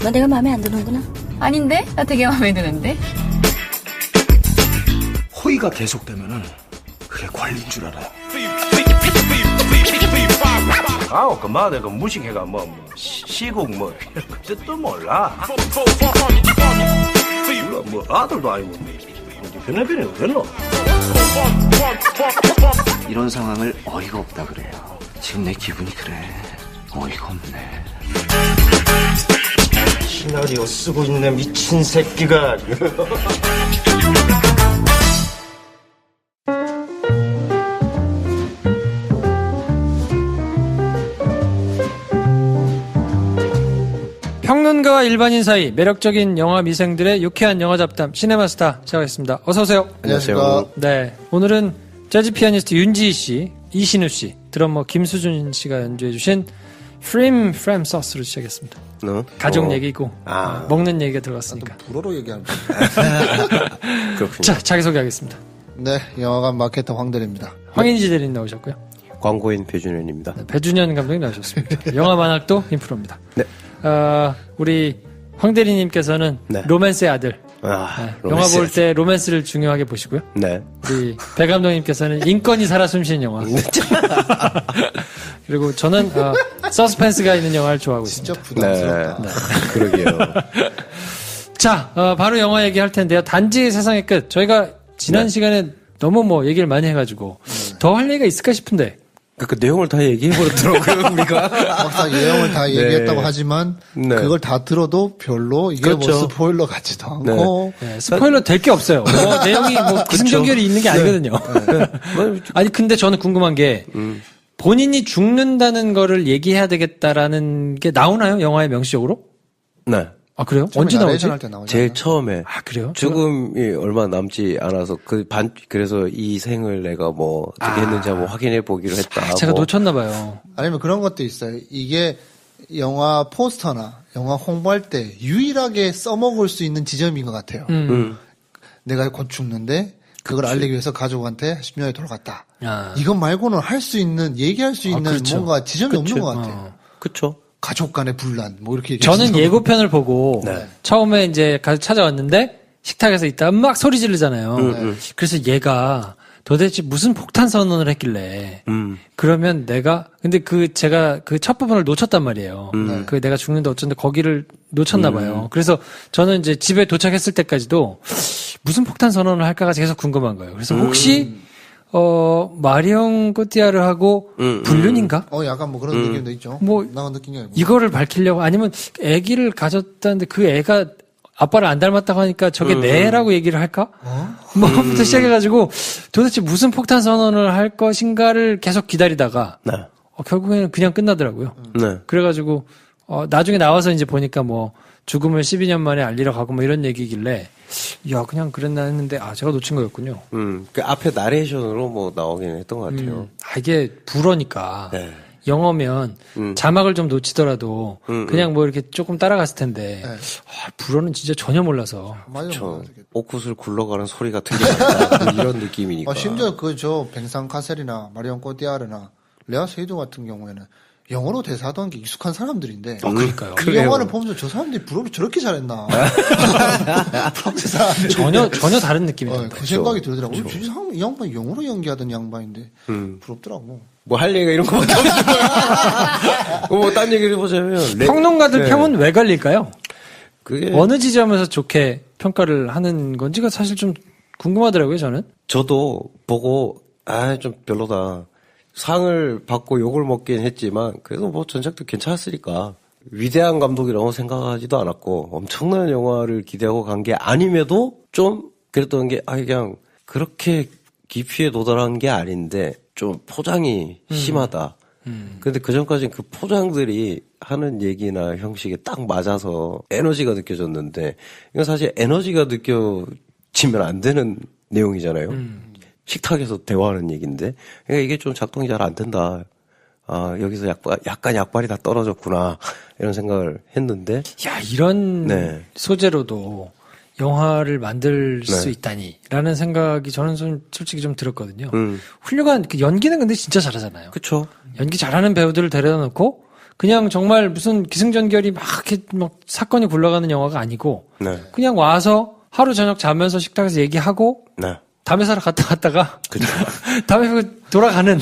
너 내가 마음에 안 드는구나. 아닌데? 나 되게 마음에 드는데? 호의가 계속되면은 그게 관리인 줄 알아요. 아우 그마 내가 무식해가 시국 그 뜻도 몰라. 아들도 아니고 변해변해 어딨노? 이런 상황을 어이가 없다 그래요. 지금 내 기분이 그래. 어이가 없네. 시나리오 쓰고 있는 미친 새끼가. 평론가와 일반인 사이 매력적인 영화 미생들의 유쾌한 영화 잡담 시네마스타 시작하겠습니다. 어서 오세요. 안녕하십니까. 네, 오늘은 재즈 피아니스트 윤지희 씨, 이신우 씨, 드러머 김수준 씨가 연주해 주신 프림 서스로 시작했습니다. 가족 얘기고 먹는 얘기가 들어갔으니까. 불어로 얘기하는 그렇군요. 자, 자기소개하겠습니다. 네, 영화관 마케터 황대리입니다. 황인지 대리님 나오셨고요. 광고인 배준현입니다. 네, 배준현 감독님 나오셨습니다. 영화 만학도 인프로입니다. 네. 우리 황 대리님께서는 네. 로맨스의 아들. 로맨스. 영화 볼 때 로맨스를 중요하게 보시고요. 네. 우리 배 감독님께서는 인권이 살아 숨쉬는 영화. 그리고 저는 서스펜스가 있는 영화를 좋아하고 진짜 있습니다. 부담스럽다. 네. 그러게요. 자, 바로 영화 얘기할 텐데요. 단지 세상의 끝. 저희가 지난 시간에 너무 얘기를 많이 해가지고 더 할 얘기가 있을까 싶은데. 그 내용을 다 얘기해버렸더라고요, 우리가. 막상 내용을 다 얘기했다고 하지만 네. 그걸 다 들어도 별로 이게 그렇죠. 뭐 스포일러 같지도 않고 네, 스포일러 될 게 없어요. 내용이 기승전결이 있는 게 아니거든요. 아니 근데 저는 궁금한 게 본인이 죽는다는 거를 얘기해야 되겠다라는 게 나오나요? 영화에 명시적으로? 네. 아 그래요? 언제 나오지? 할 때 나오잖아요. 제일 처음에. 아 그래요? 죽음이 얼마 남지 않아서 그래서 이 생을 내가 어떻게 했는지 한번 확인해 보기로 했다. 제가 놓쳤나 봐요. 아니면 그런 것도 있어요. 이게 영화 포스터나 영화 홍보할 때 유일하게 써먹을 수 있는 지점인 것 같아요. 내가 곧 죽는데 그걸 알리기 위해서 가족한테 10년에 돌아갔다. 이것 말고는 할 수 있는 얘기할 수 있는 그렇죠. 뭔가 지점이 없는 것 같아요. 그쵸. 가족 간의 분란 이렇게 저는 예고편을 보고 네. 처음에 이제 가서 찾아왔는데 식탁에서 있다가 막 소리 지르잖아요. 그래서 얘가 도대체 무슨 폭탄 선언을 했길래 그러면 근데 제가 그 첫 부분을 놓쳤단 말이에요. 그 내가 죽는데 어쩐데 거기를 놓쳤나 봐요. 그래서 저는 이제 집에 도착했을 때까지도 무슨 폭탄 선언을 할까가 계속 궁금한 거예요. 그래서 혹시 마리옹 꼬띠아르하고 불륜인가? 약간 그런 느낌도 있죠. 나가 느낀 게 아니고. 이거를 밝히려고 아니면 아기를 가졌다는데 그 애가 아빠를 안 닮았다고 하니까 저게 내 애라고 얘기를 할까? 부터 시작해가지고 도대체 무슨 폭탄 선언을 할 것인가를 계속 기다리다가 네. 결국에는 그냥 끝나더라고요. 네. 그래가지고 나중에 나와서 이제 보니까 죽음을 12년 만에 알리러 가고 이런 얘기길래 그냥 그랬나 했는데 제가 놓친 거였군요. 그 앞에 나레이션으로 나오긴 했던 것 같아요. 이게 불어니까 네. 영어면 자막을 좀 놓치더라도 그냥 이렇게 조금 따라갔을 텐데 불어는 진짜 전혀 몰라서. 맞아요. 옷구슬 굴러가는 소리가 들리다 이런 느낌이니까. 심지어 뱅상 카셀이나 마리옹 꼬띠아르나 레아 세이도 같은 경우에는 영어로 대사하던 게 익숙한 사람들인데. 그러니까요. 이 영화를 보면서 저 사람들이 불어를 저렇게 잘했나. 전혀 다른 느낌이 든다. 그 생각이 들더라고요. 이 양반 영어로 연기하던 양반인데. 부럽더라고. 할 얘기가 이런 거밖에 없는 거야. 딴 얘기를 해보자면. 평론가들 평은 왜 갈릴까요? 그게. 어느 지점에서 좋게 평가를 하는 건지가 사실 좀 궁금하더라고요, 저는. 저도 보고, 좀 별로다. 상을 받고 욕을 먹긴 했지만 그래도 전작도 괜찮았으니까 위대한 감독이라고 생각하지도 않았고 엄청난 영화를 기대하고 간 게 아님에도 좀 그랬던 게 그냥 그렇게 깊이에 도달한 게 아닌데 좀 포장이 심하다. 근데 그전까지는 그 포장들이 하는 얘기나 형식에 딱 맞아서 에너지가 느껴졌는데 이건 사실 에너지가 느껴지면 안 되는 내용이잖아요. 식탁에서 대화하는 얘기인데, 그러니까 이게 좀 작동이 잘 안 된다. 여기서 약간 약발이 다 떨어졌구나. 이런 생각을 했는데. 이런 소재로도 영화를 만들 수 있다니. 라는 생각이 저는 솔직히 좀 들었거든요. 훌륭한, 연기는 근데 진짜 잘하잖아요. 그쵸. 연기 잘하는 배우들을 데려다 놓고, 그냥 정말 무슨 기승전결이 막 이렇게 막 사건이 굴러가는 영화가 아니고 네. 그냥 와서 하루 저녁 자면서 식탁에서 얘기하고 네. 담배 사러 갔다가 그죠. 담배 피고 돌아가는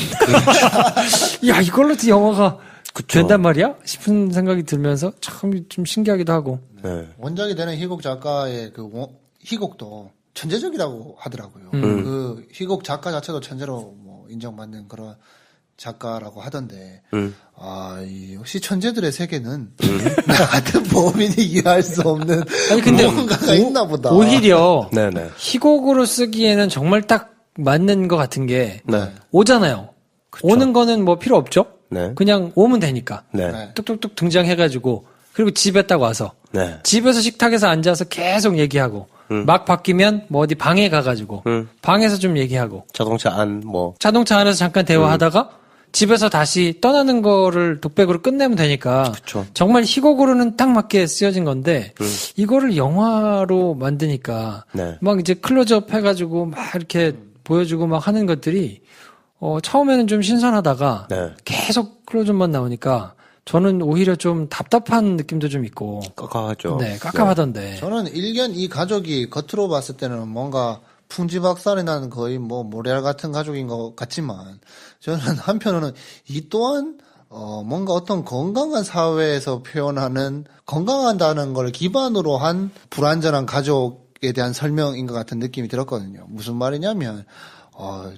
야 이걸로 영화가 된단 말이야 싶은 생각이 들면서 참 좀 신기하기도 하고. 네. 원작이 되는 희곡 작가의 희곡도 천재적이라고 하더라고요. 그 희곡 작가 자체도 천재로 뭐 인정받는 그런 작가라고 하던데, 역시 천재들의 세계는 나같은 범인이 이해할 수 없는 아니 근데 뭔가가 있나 보다. 오히려 네네. 희곡으로 쓰기에는 정말 딱 맞는 것 같은 게 네. 오잖아요. 오는 거는 뭐 필요 없죠. 네. 그냥 오면 되니까. 네. 네. 뚝뚝뚝 등장해가지고 그리고 집에 딱 와서 네. 집에서 식탁에서 앉아서 계속 얘기하고 막 바뀌면 뭐 어디 방에 가가지고 방에서 좀 얘기하고 자동차 안, 뭐. 자동차 안에서 잠깐 대화하다가 집에서 다시 떠나는 거를 독백으로 끝내면 되니까 그쵸. 정말 희곡으로는 딱 맞게 쓰여진 건데 이거를 영화로 만드니까 네. 막 이제 클로즈업 해가지고 막 이렇게 보여주고 막 하는 것들이 처음에는 좀 신선하다가 네. 계속 클로즈업만 나오니까 저는 오히려 좀 답답한 느낌도 좀 있고 깝깝하죠. 네, 깝깝하던데. 저는 일견 이 가족이 겉으로 봤을 때는 뭔가 풍지박살이 나는 거의 뭐 모래알 같은 가족인 것 같지만 저는 한편으로는 이 또한 뭔가 어떤 건강한 사회에서 표현하는 건강하다는 걸 기반으로 한 불완전한 가족에 대한 설명인 것 같은 느낌이 들었거든요. 무슨 말이냐면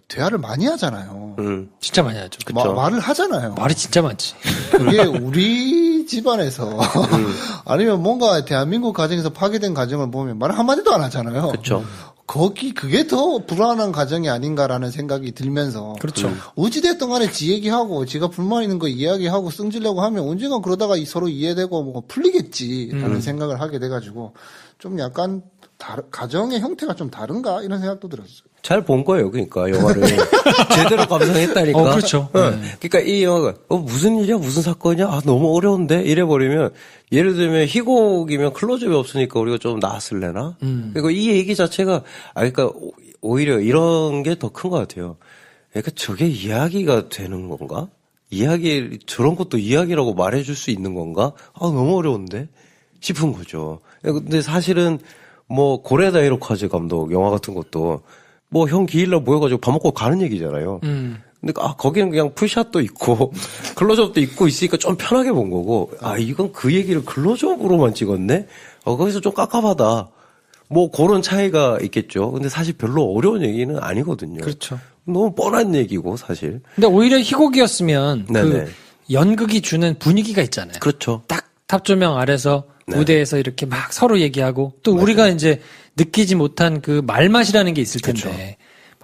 대화를 많이 하잖아요. 진짜 많이 하죠. 말을 하잖아요. 말이 진짜 많지. 그게 우리 집안에서 아니면 뭔가 대한민국 가정에서 파괴된 가정을 보면 말 한마디도 안 하잖아요. 그쵸. 그게 더 불안한 가정이 아닌가라는 생각이 들면서. 그렇죠. 어찌됐든 간에 지 얘기하고, 지가 불만 있는 거 이야기하고 승질내고 하면 언젠간 그러다가 서로 이해되고 뭐 풀리겠지라는 생각을 하게 돼가지고, 좀 약간 가정의 형태가 좀 다른가? 이런 생각도 들었어요. 잘 본 거예요, 그러니까, 영화를. 제대로 감상했다니까. 그렇죠. 그러니까 이 영화가, 무슨 일이야, 무슨 사건이야? 너무 어려운데? 이래버리면, 예를 들면, 희곡이면 클로즈업이 없으니까 우리가 좀 나았을래나? 그리고 이 얘기 자체가, 그러니까, 오히려 이런 게 더 큰 것 같아요. 그러니까 저게 이야기가 되는 건가? 저런 것도 이야기라고 말해줄 수 있는 건가? 너무 어려운데? 싶은 거죠. 근데 사실은, 뭐, 고레다 히로카즈 감독 영화 같은 것도, 뭐, 형 기일날 모여가지고 밥 먹고 가는 얘기잖아요. 근데, 거기는 그냥 풀샷도 있고, 클로즈업도 있고 있으니까 좀 편하게 본 거고, 이건 그 얘기를 클로즈업으로만 찍었네? 거기서 좀 깝깝하다. 뭐, 그런 차이가 있겠죠. 근데 사실 별로 어려운 얘기는 아니거든요. 그렇죠. 너무 뻔한 얘기고, 사실. 근데 오히려 희곡이었으면 네네. 그 연극이 주는 분위기가 있잖아요. 그렇죠. 딱 탑조명 아래서 네. 무대에서 이렇게 막 서로 얘기하고 또 우리가 이제 느끼지 못한 그 말맛이라는 게 있을 텐데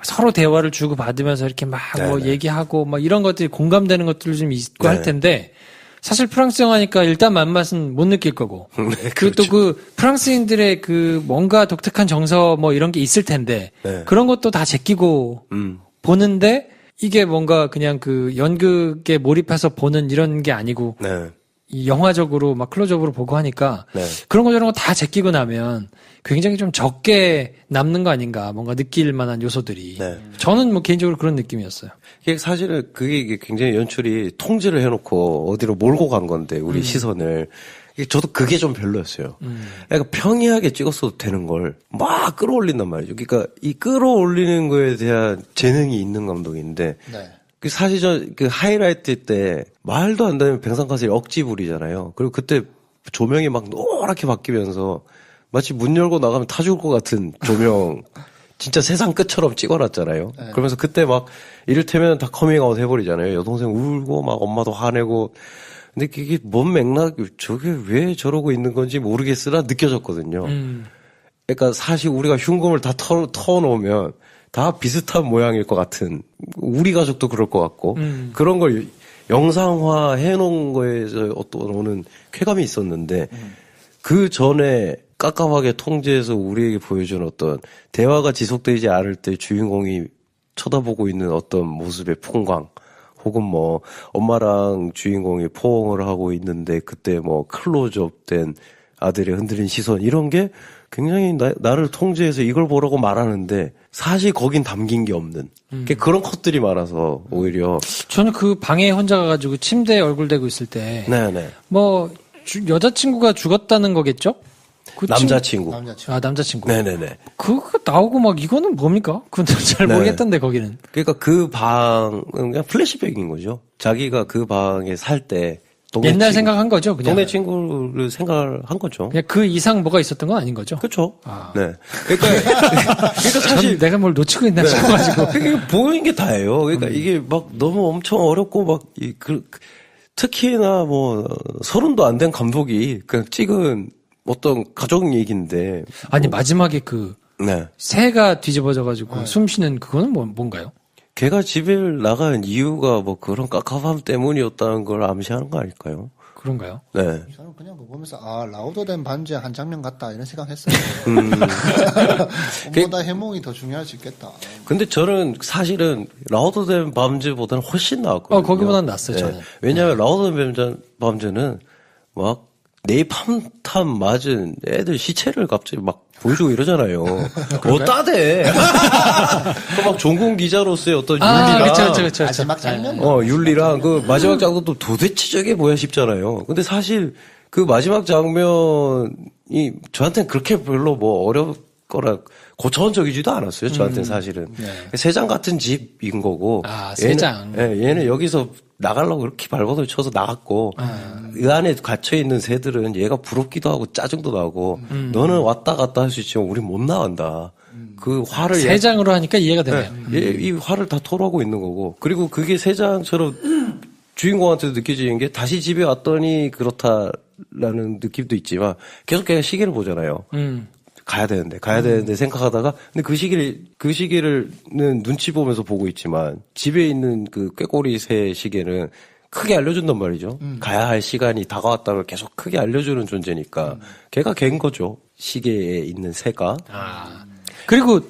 서로 대화를 주고 받으면서 이렇게 막 뭐 네네. 얘기하고 막 이런 것들이 공감되는 것들도 좀 있고 할 네. 텐데 사실 프랑스 영화니까 일단 맛은 못 느낄 거고 네, 그리고 또 그 프랑스인들의 그 뭔가 독특한 정서 뭐 이런 게 있을 텐데 네. 그런 것도 다 제끼고 보는데 이게 뭔가 그냥 그 연극에 몰입해서 보는 이런 게 아니고 네. 이 영화적으로 막 클로즈업으로 보고 하니까 네. 그런 거 저런 거 다 제끼고 나면 굉장히 좀 적게 남는 거 아닌가 뭔가 느낄 만한 요소들이 네. 저는 뭐 개인적으로 그런 느낌이었어요. 이게 사실은 그게 굉장히 연출이 통제를 해놓고 어디로 몰고 간 건데 우리 시선을 저도 그게 좀 별로였어요. 그러니까 평이하게 찍었어도 되는 걸 막 끌어올린단 말이죠. 그러니까 이 끌어올리는 거에 대한 재능이 있는 감독인데 네. 그 사실 그 하이라이트 때 말도 안 되는 뱅상카셀이 억지 부리잖아요. 그리고 그때 조명이 막 노랗게 바뀌면서 마치 문 열고 나가면 타 죽을 것 같은 조명 진짜 세상 끝처럼 찍어놨잖아요. 네. 그러면서 그때 막 이를테면 다 커밍아웃 해버리잖아요. 여동생 울고 막 엄마도 화내고 근데 그게 뭔 맥락 저게 왜 저러고 있는 건지 모르겠으나 느껴졌거든요. 그러니까 사실 우리가 흉금을 다 터놓으면 다 비슷한 모양일 것 같은 우리 가족도 그럴 것 같고 그런 걸 영상화 해놓은 거에서 어떤 오는 쾌감이 있었는데 그 전에 깝깝하게 통제해서 우리에게 보여준 어떤 대화가 지속되지 않을 때 주인공이 쳐다보고 있는 어떤 모습의 풍광 혹은 뭐 엄마랑 주인공이 포옹을 하고 있는데 그때 뭐 클로즈업 된 아들의 흔들린 시선 이런 게 굉장히 나를 통제해서 이걸 보라고 말하는데 사실 거긴 담긴 게 없는 그런 컷들이 많아서 오히려 저는 그 방에 혼자 가가지고 침대에 얼굴 대고 있을 때, 네네 뭐, 여자친구가 죽었다는 거겠죠? 그 남자친구 남자친구. 네네네 그거 나오고 막 이거는 뭡니까? 그건 잘 네. 모르겠던데, 거기는. 그러니까 그 방은 그냥 플래시백인 거죠. 자기가 그 방에 살 때 옛날 생각한 거죠, 그냥. 동네 친구를 생각한 거죠. 그냥 그 이상 뭐가 있었던 건 아닌 거죠. 그렇죠. 아. 네. 그러니까 사실 내가 뭘 놓치고 있나 싶어가지고. 그게 보이는 게 다예요. 그러니까 이게 막 너무 엄청 어렵고 막 특히나 뭐 30도 안 된 감독이 그냥 찍은 어떤 가족 얘기인데. 아니 마지막에 네. 새가 뒤집어져가지고 숨 쉬는 그거는 뭔가요? 걔가 집을 나간 이유가 뭐 그런 깝깝함 때문이었다는 걸 암시하는 거 아닐까요? 그런가요? 네. 저는 그냥 그거 보면서 라우더된 반지의 한 장면 같다 이런 생각했어요. 꿈보다 해몽이 더 중요할 수 있겠다. 근데 저는 사실은 라우더된 밤즈보다는 훨씬 나았거든요. 거기보다는 낫어요, 저는. 왜냐하면 라우더된 밤즈는 막 네이팜탄 맞은 애들 시체를 갑자기 막 보여주고 이러잖아요. 따대. 막 종군 기자로서의 어떤 윤리랑. 그쵸. 마지막 장면. 윤리랑 그 마지막 장면도 도대체 저게 뭐야 싶잖아요. 근데 사실 그 마지막 장면이 저한테는 그렇게 별로 뭐 어렵거나 고차원적이지도 않았어요. 저한테는 사실은. 세장 같은 집인 거고. 세장. 얘는 여기서 나가려고 이렇게 발버둥 쳐서 나갔고, 그 안에 갇혀있는 새들은 얘가 부럽기도 하고 짜증도 나고, 너는 왔다 갔다 할 수 있지만 우린 못 나간다. 그 화를. 세 장으로 하니까 이해가 되네요. 이 화를 다 토로하고 있는 거고, 그리고 그게 세 장처럼 주인공한테도 느껴지는 게 다시 집에 왔더니 그렇다라는 느낌도 있지만, 계속 걔가 시계를 보잖아요. 가야 되는데 생각하다가 근데 그 시계를는 눈치 보면서 보고 있지만 집에 있는 그 꾀꼬리 새 시계는 크게 알려준단 말이죠. 가야 할 시간이 다가왔다는 걸 계속 크게 알려주는 존재니까 걔가 갠 거죠. 시계에 있는 새가. 그리고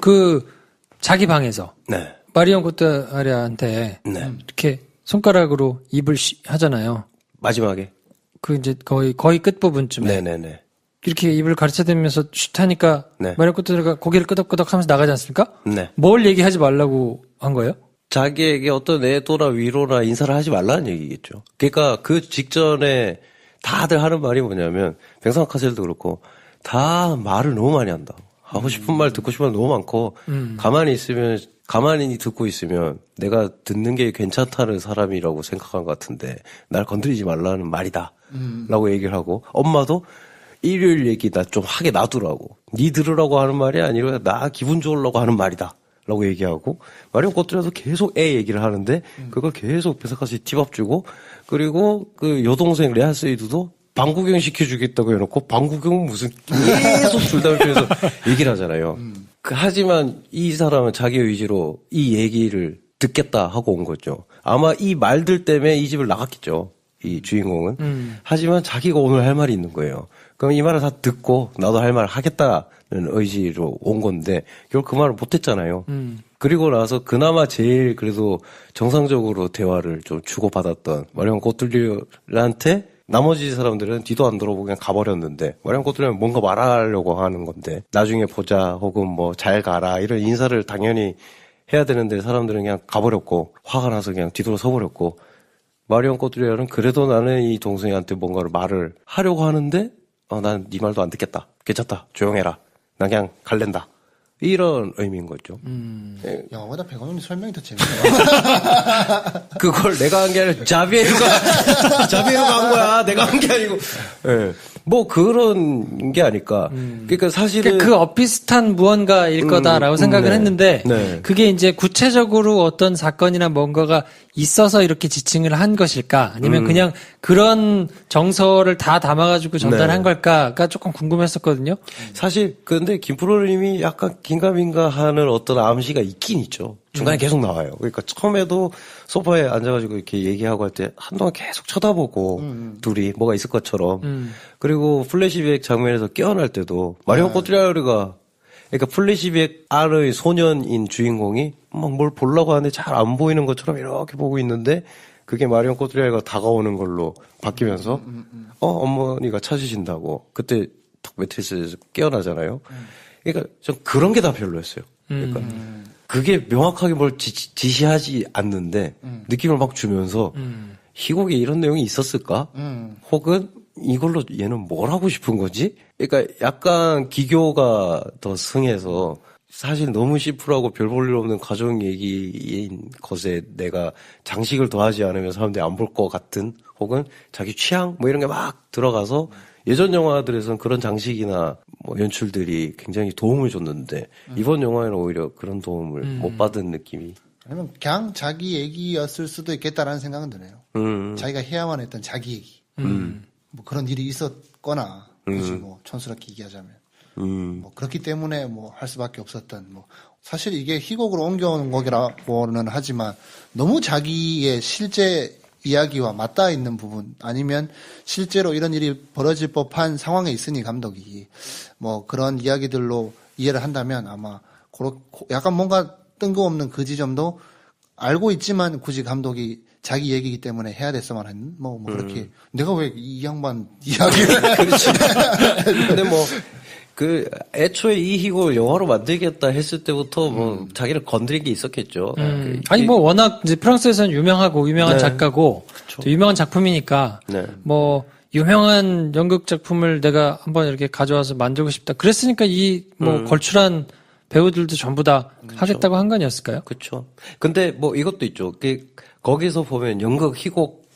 자기 방에서 네. 마리온 코트아리아한테 네. 이렇게 손가락으로 입을 하잖아요. 마지막에. 이제 거의 끝부분쯤에. 네네네. 이렇게 입을 가르쳐대면서 쉿 하니까 네. 마리오 코트아리아가 고개를 끄덕끄덕 하면서 나가지 않습니까? 네. 뭘 얘기하지 말라고 한 거예요? 자기에게 어떤 애도나 위로나 인사를 하지 말라는 얘기겠죠. 그러니까 그 직전에 다들 하는 말이 뭐냐면 뱅상카셀도 그렇고 다 말을 너무 많이 한다. 하고 싶은 말 듣고 싶은 말 너무 많고 가만히 듣고 있으면 내가 듣는 게 괜찮다는 사람이라고 생각한 것 같은데 날 건드리지 말라는 말이다. 라고 얘기를 하고 엄마도 일요일 얘기 나 좀 하게 놔두라고. 니 들으라고 하는 말이 아니라 나 기분 좋으려고 하는 말이다. 라고 얘기하고 마리오 코트라도 계속 애 얘기를 하는데 그걸 계속 베사카스에 팁업 주고 그리고 그 여동생 레아스이드도 방구경 시켜주겠다고 해놓고 방구경은 무슨 계속 줄다리면서 얘기를 하잖아요. 하지만 이 사람은 자기 의지로 이 얘기를 듣겠다 하고 온 거죠. 아마 이 말들 때문에 이 집을 나갔겠죠. 이 주인공은. 하지만 자기가 오늘 할 말이 있는 거예요. 그럼 이 말을 다 듣고 나도 할 말을 하겠다는 의지로 온 건데 결국 그 말을 못했잖아요. 그리고 나서 그나마 제일 그래도 정상적으로 대화를 좀 주고받았던 마리온 코틀리한테 나머지 사람들은 뒤도 안 돌아보고 그냥 가버렸는데 마리온 코틀리는 뭔가 말하려고 하는 건데 나중에 보자 혹은 뭐 잘 가라 이런 인사를 당연히 해야 되는데 사람들은 그냥 가버렸고 화가 나서 그냥 뒤돌아 서버렸고 마리온 코틀리는 그래도 나는 이 동생한테 뭔가를 말을 하려고 하는데 난 네 말도 안 듣겠다. 괜찮다. 조용해라. 나 그냥 갈랜다. 이런 의미인 거죠. 영화보다 백원훈이 설명이 더 재밌네요. 그걸 내가 한 게 아니라 자비에루가 한 거야. 내가 한 게 아니고. 예. 뭐 그런 게 아닐까. 그러니까 사실은 그 엇비슷한 무언가일 거다라고 생각을 네. 했는데 네. 그게 이제 구체적으로 어떤 사건이나 뭔가가 있어서 이렇게 지칭을 한 것일까 아니면 그냥 그런 정서를 다 담아가지고 전달한 네. 걸까가 조금 궁금했었거든요. 사실 근데 김프로님이 약간 긴가민가하는 어떤 암시가 있긴 있죠. 중간에 계속 나와요. 그러니까 처음에도 소파에 앉아가지고 이렇게 얘기하고 할 때 한동안 계속 쳐다보고 둘이 뭐가 있을 것처럼. 그리고 플래시백 장면에서 깨어날 때도 마리온 코트리아르가 그러니까 플래시백 안의 소년인 주인공이 막 뭘 보려고 하는데 잘 안 보이는 것처럼 이렇게 보고 있는데 그게 마리온 코트리아르가 다가오는 걸로 바뀌면서 어머니가 찾으신다고 그때 탁 매트리스에서 깨어나잖아요. 그러니까 전 그런 게 다 별로였어요. 그러니까 그게 명확하게 뭘 지시하지 않는데 느낌을 막 주면서 희곡에 이런 내용이 있었을까? 혹은 이걸로 얘는 뭘 하고 싶은 거지? 그러니까 약간 기교가 더 승해서 사실 너무 심플하고 별 볼 일 없는 가정 얘기인 것에 내가 장식을 더하지 않으면 사람들이 안 볼 것 같은 혹은 자기 취향 뭐 이런 게 막 들어가서 예전 영화들에서는 그런 장식이나 뭐 연출들이 굉장히 도움을 줬는데 이번 영화에는 오히려 그런 도움을 못 받은 느낌이. 아니면 그냥 자기 얘기였을 수도 있겠다라는 생각은 드네요. 자기가 해야만 했던 자기 얘기. 뭐 그런 일이 있었거나 굳이 뭐 촌스럽게 얘기하자면. 뭐 그렇기 때문에 뭐 할 수밖에 없었던 뭐 사실 이게 희곡으로 옮겨오는 곡이라고는 하지만 너무 자기의 실제 이야기와 맞닿아 있는 부분 아니면 실제로 이런 일이 벌어질 법한 상황에 있으니 감독이 뭐 그런 이야기들로 이해를 한다면 아마 약간 뭔가 뜬금없는 그 지점도 알고 있지만 굳이 감독이 자기 얘기이기 때문에 해야 됐어만 하는 뭐 그렇게 내가 왜 이 양반 이야기를 그렇지. 근데 뭐 그 애초에 이 희곡을 영화로 만들겠다 했을 때부터 뭐 자기를 건드린 게 있었겠죠. 아니 뭐 워낙 이제 프랑스에서는 유명한 작가고 또 유명한 작품이니까 뭐 유명한 연극 작품을 내가 한번 이렇게 가져와서 만들고 싶다. 그랬으니까 이 뭐 걸출한 배우들도 전부 다 하겠다고 한 거 아니었을까요? 그렇죠. 근데 뭐 이것도 있죠. 거기서 보면 연극 희곡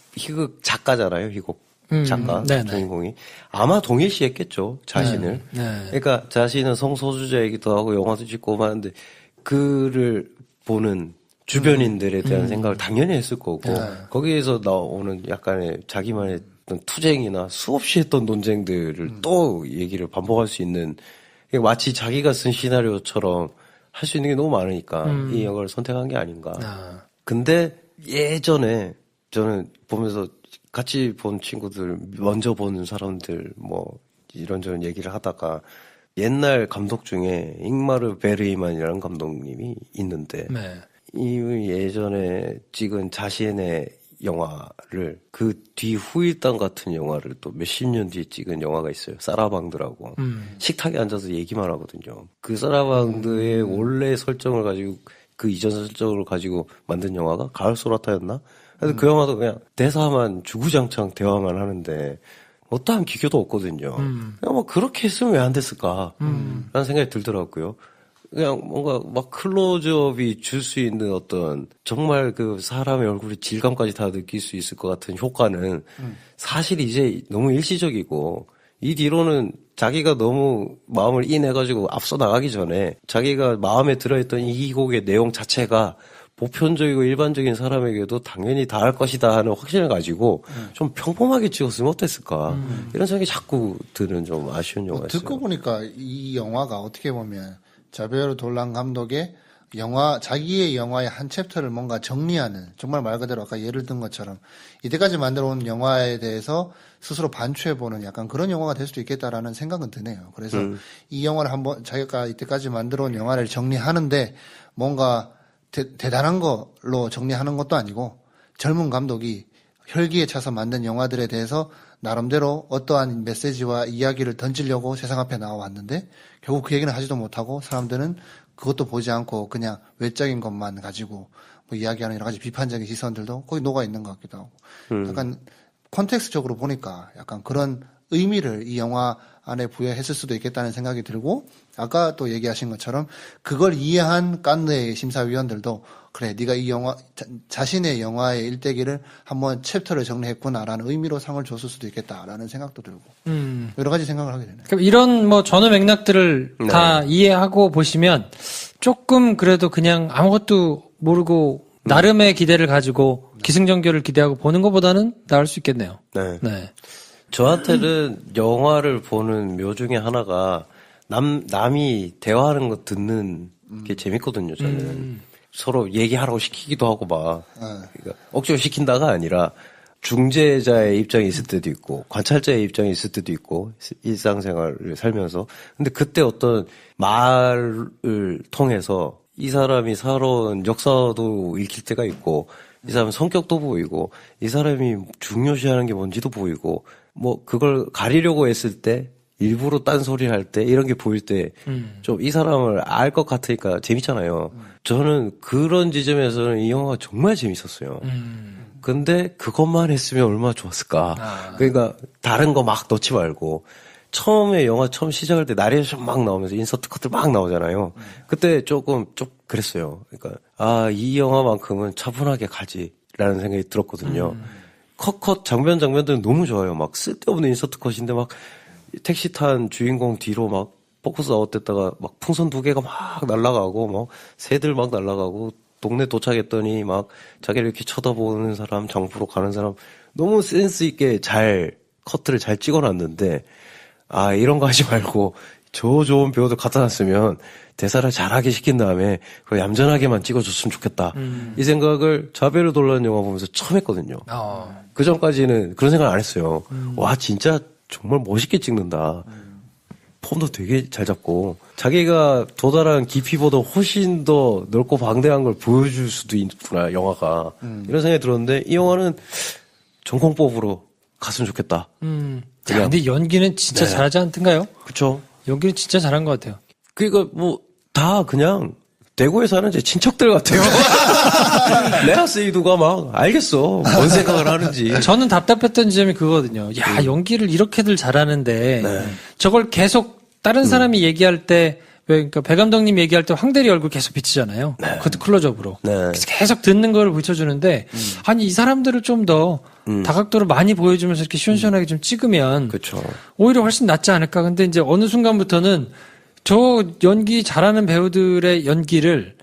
작가잖아요. 희곡 작가 주인공이 아마 동일시했겠죠. 자신을. 그러니까 자신은 성소수자이기도 하고 영화도 찍고 하는데 그를 보는 주변인들에 대한 생각을 당연히 했을 거고 거기에서 나오는 약간의 자기만의 어떤 투쟁이나 수없이 했던 논쟁들을 또 얘기를 반복할 수 있는 마치 자기가 쓴 시나리오처럼 할 수 있는 게 너무 많으니까 이 영화를 선택한 게 아닌가. 근데 예전에 저는 보면서 같이 본 친구들, 먼저 보는 사람들 뭐 이런저런 얘기를 하다가 옛날 감독 중에 잉마르 베르이만이라는 감독님이 있는데 이 예전에 찍은 자신의 영화를 그 뒤 후일담 같은 영화를 또 몇십 년 뒤에 찍은 영화가 있어요. 사라방드라고. 식탁에 앉아서 얘기만 하거든요. 그 사라방드의 원래 설정을 가지고 그 이전 설정을 가지고 만든 영화가 가을 소나타였나? 그래서 그 영화도 그냥 대사만 주구장창 대화만 하는데 어떠한 기교도 없거든요. 그냥 뭐 그렇게 했으면 왜 안 됐을까? 라는 생각이 들더라고요. 그냥 뭔가 막 클로즈업이 줄 수 있는 어떤 정말 그 사람의 얼굴의 질감까지 다 느낄 수 있을 것 같은 효과는 사실 이제 너무 일시적이고 이 뒤로는 자기가 너무 마음을 인해가지고 앞서 나가기 전에 자기가 마음에 들어있던 이 곡의 내용 자체가 보편적이고 일반적인 사람에게도 당연히 닿을 것이다 하는 확신을 가지고 좀 평범하게 찍었으면 어땠을까 이런 생각이 자꾸 드는 좀 아쉬운 영화였어요. 듣고 보니까 이 영화가 어떻게 보면 자베르 돌란 감독의 자기의 영화의 한 챕터를 뭔가 정리하는, 정말 말 그대로 아까 예를 든 것처럼 이때까지 만들어 온 영화에 대해서 스스로 반추해보는 약간 그런 영화가 될 수도 있겠다라는 생각은 드네요. 그래서 이 영화를 한번 자기가 이때까지 만들어 온 영화를 정리하는데 뭔가 대단한 걸로 정리하는 것도 아니고 젊은 감독이 혈기에 차서 만든 영화들에 대해서 나름대로 어떠한 메시지와 이야기를 던지려고 세상 앞에 나와왔는데 결국 그 얘기는 하지도 못하고 사람들은 그것도 보지 않고 그냥 외적인 것만 가지고 뭐 이야기하는 여러 가지 비판적인 시선들도 거기 녹아 있는 것 같기도 하고 약간 콘텍스트적으로 보니까 약간 그런 의미를 이 영화 안에 부여했을 수도 있겠다는 생각이 들고 아까 또 얘기하신 것처럼 그걸 이해한 깐느의 심사위원들도 그래 네가 이 영화 자신의 영화의 일대기를 한번 챕터를 정리했구나라는 의미로 상을 줬을 수도 있겠다라는 생각도 들고 여러 가지 생각을 하게 되네요. 그럼 이런 뭐 전후 맥락들을 다 이해하고 보시면 조금 그래도 그냥 아무것도 모르고 나름의 기대를 가지고 기승전결을 기대하고 보는 것보다는 나을 수 있겠네요. 네. 저한테는 영화를 보는 묘 중에 하나가 남이 대화하는 거 듣는 게 재밌거든요, 저는. 서로 얘기하라고 시키기도 하고 막. 그러니까 억지로 시킨다가 아니라 중재자의 입장이 있을 때도 있고 관찰자의 입장이 있을 때도 있고 일상생활을 살면서. 근데 그때 어떤 말을 통해서 이 사람이 살아온 역사도 읽힐 때가 있고 이 사람 성격도 보이고 이 사람이 중요시하는 게 뭔지도 보이고 뭐 그걸 가리려고 했을 때 일부러 딴소리 할 때 이런 게 보일 때 좀 이 사람을 알 것 같으니까 재밌잖아요. 저는 그런 지점에서는 이 영화가 정말 재밌었어요. 근데 그것만 했으면 얼마나 좋았을까. 그러니까 다른 거 막 넣지 말고 처음에 영화 처음 시작할 때 나레이션 막 나오면서 인서트 컷들 막 나오잖아요. 그때 조금 좀 그랬어요. 그러니까 이 영화만큼은 차분하게 가지라는 생각이 들었거든요. 컷 장면들은 너무 좋아요. 막 쓸데없는 인서트 컷인데 막 택시 탄 주인공 뒤로 막 포커스 아웃됐다가 막 풍선 2개가 막 날아가고 막 새들 막 날아가고 동네 도착했더니 막 자기를 이렇게 쳐다보는 사람, 장부로 가는 사람 너무 센스 있게 잘 커트를 잘 찍어놨는데 이런 거 하지 말고 저 좋은 배우들 갖다 놨으면 대사를 잘하게 시킨 다음에 그 얌전하게만 찍어줬으면 좋겠다. 이 생각을 자베르 돌란 영화 보면서 처음 했거든요. 그 전까지는 그런 생각 안 했어요. 와 진짜 정말 멋있게 찍는다. 폼도 되게 잘 잡고 자기가 도달한 깊이보다 훨씬 더 넓고 방대한 걸 보여줄 수도 있구나 영화가 이런 생각이 들었는데 이 영화는 전공법으로 갔으면 좋겠다. 자, 근데 연기는 진짜 잘하지 않던가요? 그렇죠. 연기는 진짜 잘한 것 같아요. 그러니까 뭐 다 그냥 대구에 사는 제 친척들 같아요. 레아 세이두가 막 알겠어 뭔 생각을 하는지. 저는 답답했던 지점이 그거거든요. 야 연기를 이렇게들 잘하는데 저걸 계속 다른 사람이 얘기할 때 그러니까 배 감독님 얘기할 때 황대리 얼굴 계속 비치잖아요. 그것도 클로즈업으로. 그래서 계속 듣는 걸 비춰주는데 아니 이 사람들을 좀 더 다각도를 많이 보여주면서 이렇게 시원시원하게 좀 찍으면 그렇죠. 오히려 훨씬 낫지 않을까. 근데 이제 어느 순간부터는 저 연기 잘하는 배우들의 연기를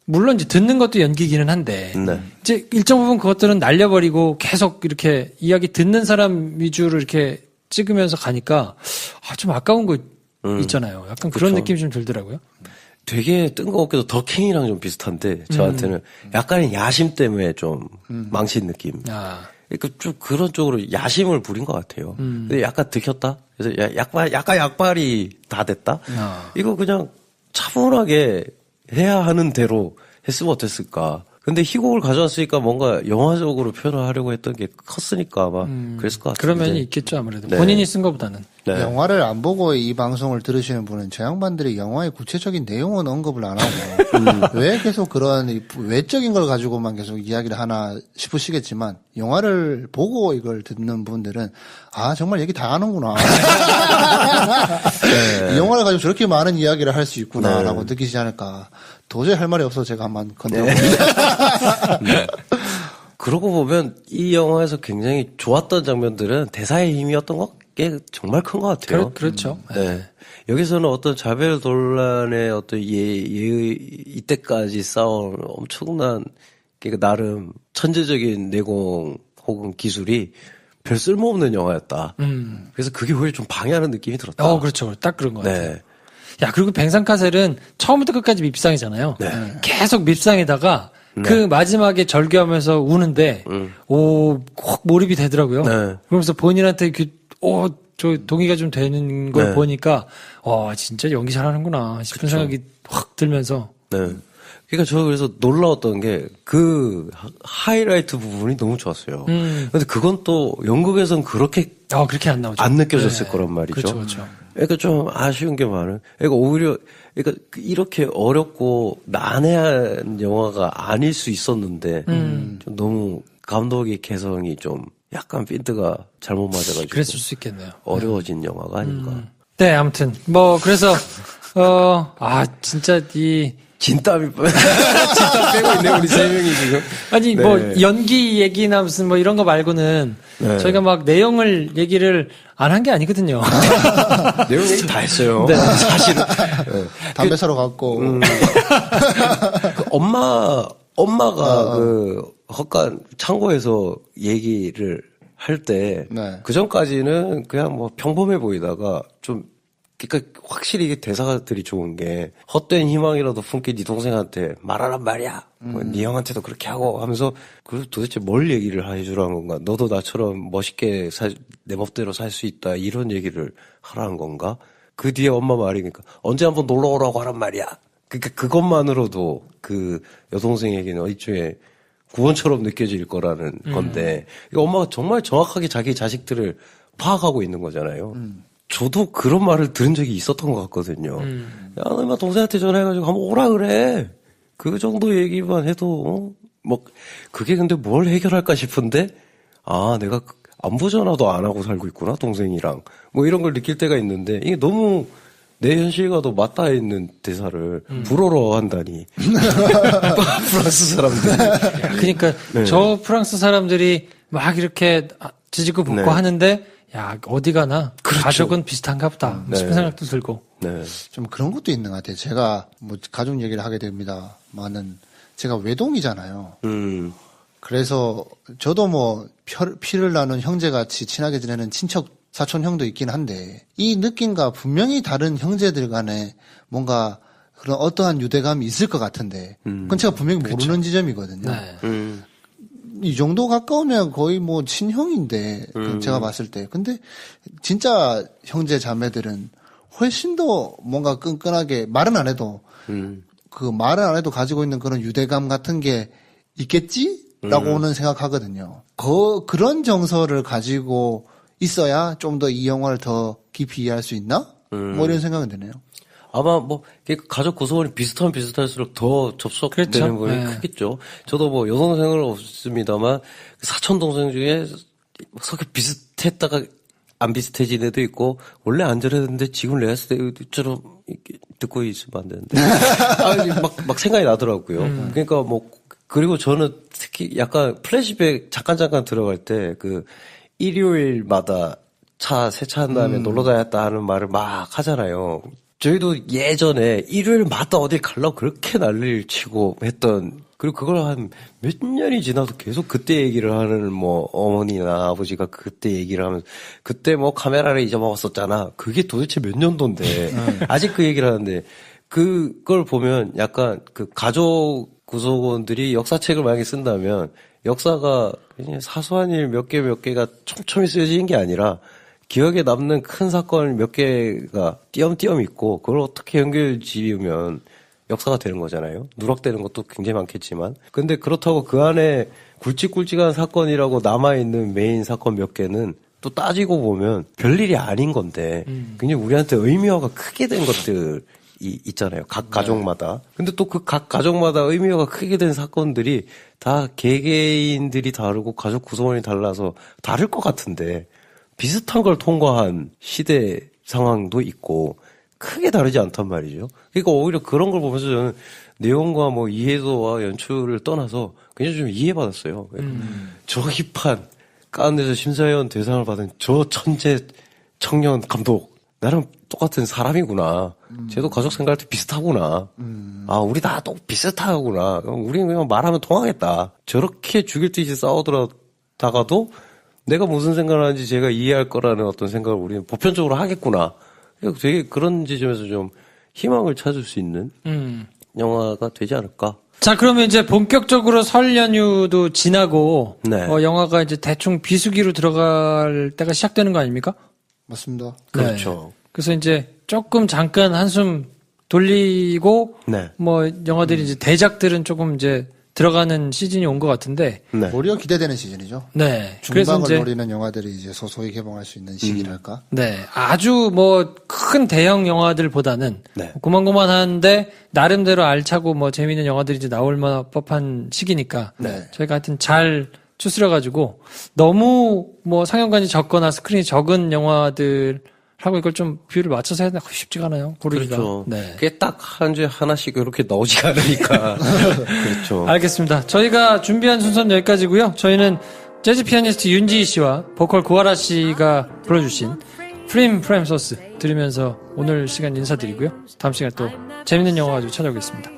물론 이제 듣는 것도 연기기는 한데 이제 일정 부분 그것들은 날려버리고 계속 이렇게 이야기 듣는 사람 위주로 이렇게 찍으면서 가니까 좀 아까운 거 있잖아요. 약간 그런 그쵸. 느낌이 좀 들더라고요. 되게 뜬금없게도 더킹이랑 좀 비슷한데 저한테는 약간의 야심 때문에 좀 망친 느낌. 그러니까 좀 그런 쪽으로 야심을 부린 것 같아요. 근데 약간 들켰다. 그래서 약간 약발이 다 됐다. 이거 그냥 차분하게 해야 하는 대로 했으면 어땠을까. 근데 희곡을 가져왔으니까 뭔가 영화적으로 표현을 하려고 했던 게 컸으니까 아마 그랬을 것 같은데. 그런 면이 있겠죠 아무래도. 본인이 쓴 것보다는. 영화를 안 보고 이 방송을 들으시는 분은 저 양반들이 영화의 구체적인 내용은 언급을 안 하고 왜 계속 그런 외적인 걸 가지고만 계속 이야기를 하나 싶으시겠지만 영화를 보고 이걸 듣는 분들은 정말 얘기 다 하는구나. 이 영화를 가지고 저렇게 많은 이야기를 할 수 있구나라고 느끼지 않을까. 도저히 할 말이 없어서 제가 한번 건드려봅니다. 그러고 보면 이 영화에서 굉장히 좋았던 장면들은 대사의 힘이었던 게 정말 큰 것 같아요. 그렇죠. 여기서는 어떤 자벨 돌란의 어떤 이때까지 쌓아온 엄청난 그러니까 나름 천재적인 내공 혹은 기술이 별 쓸모없는 영화였다. 그래서 그게 오히려 좀 방해하는 느낌이 들었다. 그렇죠. 딱 그런 것 같아요. 야, 그리고 뱅상카셀은 처음부터 끝까지 밉상이잖아요. 계속 밉상에다가 그 마지막에 절규하면서 우는데, 확 몰입이 되더라고요. 그러면서 본인한테 저 동의가 좀 되는 걸 보니까, 진짜 연기 잘하는구나 싶은 생각이 확 들면서. 그러니까 저 그래서 놀라웠던 게 그 하이라이트 부분이 너무 좋았어요. 근데 그건 또 연극에선 그렇게 안 나오죠. 안 느껴졌을 거란 말이죠. 그렇죠. 그러니까 좀 아쉬운 게 많은. 그러니까 오히려 그러니까 이렇게 어렵고 난해한 영화가 아닐 수 있었는데 좀 너무 감독의 개성이 좀 약간 핀트가 잘못 맞아가지고 그랬을 수 있겠네요. 어려워진 영화가 아닌가. 네, 아무튼 그래서 진짜 진땀 빼고 있네 우리 세 명이 지금. 아니 연기 얘기나 무슨 이런 거 말고는 저희가 막 내용을 얘기를 안 한 게 아니거든요. 내용 얘기 다 했어요. 사실은. 담배 사러 갔고. 그 엄마가 그 헛간 창고에서 얘기를 할 때 그 전까지는 그냥 평범해 보이다가 좀 그러니까 확실히 이게 대사들이 좋은 게 헛된 희망이라도 품게 네 동생한테 말하란 말이야. 네 형한테도 그렇게 하고 하면서 그 도대체 뭘 얘기를 해주라는 건가? 너도 나처럼 멋있게 내 멋대로 살 수 있다 이런 얘기를 하라는 건가? 그 뒤에 엄마 말이니까 언제 한번 놀러 오라고 하란 말이야. 그러니까 그것만으로도 그 여동생에게는 일종의 구원처럼 느껴질 거라는 건데 엄마가 정말 정확하게 자기 자식들을 파악하고 있는 거잖아요. 저도 그런 말을 들은 적이 있었던 것 같거든요. 야, 너 인마 동생한테 전화해가지고 한번 오라 그래. 그 정도 얘기만 해도, 뭐, 그게 근데 뭘 해결할까 싶은데, 아, 내가 안부 전화도 안 하고 살고 있구나, 동생이랑. 뭐 이런 걸 느낄 때가 있는데, 이게 너무 내 현실과도 맞닿아 있는 대사를 부러워한다니. 프랑스 사람들. 그러니까 네. 저 프랑스 사람들이 막 이렇게 지지고 볶고 네. 하는데 야 어디 가나 그렇죠. 가족은 비슷한가 보다 싶은 생각도 들고. 네. 좀 그런 것도 있는 것 같아요. 제가 뭐 가족 얘기를 하게 됩니다만은 제가 외동이잖아요. 그래서 저도 뭐 피를 나눈 형제같이 친하게 지내는 친척 사촌 형도 있긴 한데 이 느낌과 분명히 다른 형제들 간에 뭔가 그런 어떠한 유대감이 있을 것 같은데 그건 제가 분명히 모르는 지점이거든요. 네. 이 정도 가까우면 거의 뭐 친형인데 제가 봤을 때 근데 진짜 형제 자매들은 훨씬 더 뭔가 끈끈하게 말은 안 해도 그 말은 안 해도 가지고 있는 그런 유대감 같은 게 있겠지라고는 생각하거든요. 그런 정서를 가지고 있어야 좀 더 이 영화를 더 깊이 이해할 수 있나? 뭐 이런 생각은 드네요. 아마 뭐 가족 구성원이 비슷하면 비슷할수록 더 접속되는 그렇죠. 부분이 네. 크겠죠. 저도 뭐 여동생은 없습니다만 사촌 동생 중에 성격 비슷했다가 안 비슷해진 애도 있고 원래 안 저랬는데 지금 레아스 때처럼 듣고 있으면 안 되는데 막 생각이 나더라고요. 그러니까 뭐 그리고 저는 특히 약간 플래시백 잠깐 들어갈 때 그 일요일마다 차 세차한 다음에 놀러 다녔다 하는 말을 막 하잖아요. 저희도 예전에 일요일마다 어디 가려고 그렇게 난리를 치고 했던, 그리고 그걸 한 몇 년이 지나도 계속 그때 얘기를 하는 뭐 어머니나 아버지가 그때 얘기를 하면서 그때 뭐 카메라를 잊어먹었었잖아. 그게 도대체 몇 년도인데 아직 그 얘기를 하는데 그걸 보면 약간 그 가족 구성원들이 역사책을 만약에 쓴다면 역사가 그냥 사소한 일 몇 개가 촘촘히 쓰여지는 게 아니라 기억에 남는 큰 사건 몇 개가 띄엄띄엄 있고 그걸 어떻게 연결 지으면 역사가 되는 거잖아요. 누락되는 것도 굉장히 많겠지만. 근데 그렇다고 그 안에 굵직굵직한 사건이라고 남아있는 메인 사건 몇 개는 또 따지고 보면 별일이 아닌 건데 굉장히 우리한테 의미화가 크게 된 것들이 있잖아요. 각 가족마다. 근데 또 그 각 가족마다 의미화가 크게 된 사건들이 다 개개인들이 다르고 가족 구성원이 달라서 다를 것 같은데 비슷한 걸 통과한 시대 상황도 있고 크게 다르지 않단 말이죠. 그러니까 오히려 그런 걸 보면서 저는 내용과 뭐 이해도와 연출을 떠나서 굉장히 좀 이해받았어요. 저 힙한 까운데서 심사위원 대상을 받은 저 천재 청년 감독 나랑 똑같은 사람이구나. 쟤도 가족 생각할 때 비슷하구나. 아, 우리 다 또 비슷하구나. 우리는 그냥 말하면 통하겠다. 저렇게 죽일 듯이 싸우더라다가도 내가 무슨 생각을 하는지 제가 이해할 거라는 어떤 생각을 우리는 보편적으로 하겠구나. 되게 그런 지점에서 좀 희망을 찾을 수 있는 영화가 되지 않을까. 자, 그러면 이제 본격적으로 설 연휴도 지나고 네. 영화가 이제 대충 비수기로 들어갈 때가 시작되는 거 아닙니까? 맞습니다. 그렇죠. 그래서 이제 조금 잠깐 한숨 돌리고 네. 뭐 영화들이 이제 대작들은 조금 이제 들어가는 시즌이 온 것 같은데. 네. 오히려 기대되는 시즌이죠. 네. 그래서 중박을 이제 노리는 영화들이 이제 소소히 개봉할 수 있는 시기랄까. 네. 아주 뭐 큰 대형 영화들보다는 네. 고만고만한데 나름대로 알차고 뭐 재미있는 영화들이 이제 나올 법한 시기니까 네. 저희가 하여튼 잘 추스려가지고 너무 뭐 상영관이 적거나 스크린이 적은 영화들 하고 이걸 좀 비율을 맞춰서 해야 되나 쉽지가 않아요. 고르기가. 그렇죠. 네. 그게 딱 한 주에 하나씩 이렇게 나오지가 않으니까. 그렇죠. 알겠습니다. 저희가 준비한 순서는 여기까지고요. 저희는 재즈 피아니스트 윤지희 씨와 보컬 구하라 씨가 불러주신 프림 소스 들으면서 오늘 시간 인사드리고요. 다음 시간 또 재밌는 영화 가지고 찾아오겠습니다.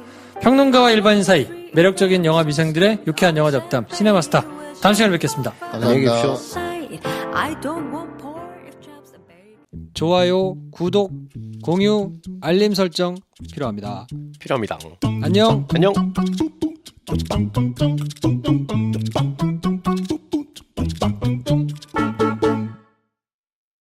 평론가와 일반인 사이 매력적인 영화 미생들의 유쾌한 영화 잡담 시네마스타. 다음 시간에 뵙겠습니다. 안녕히 계십시오. 좋아요, 구독, 공유, 알림 설정 필요합니다. 필요합니다. 안녕. 안녕.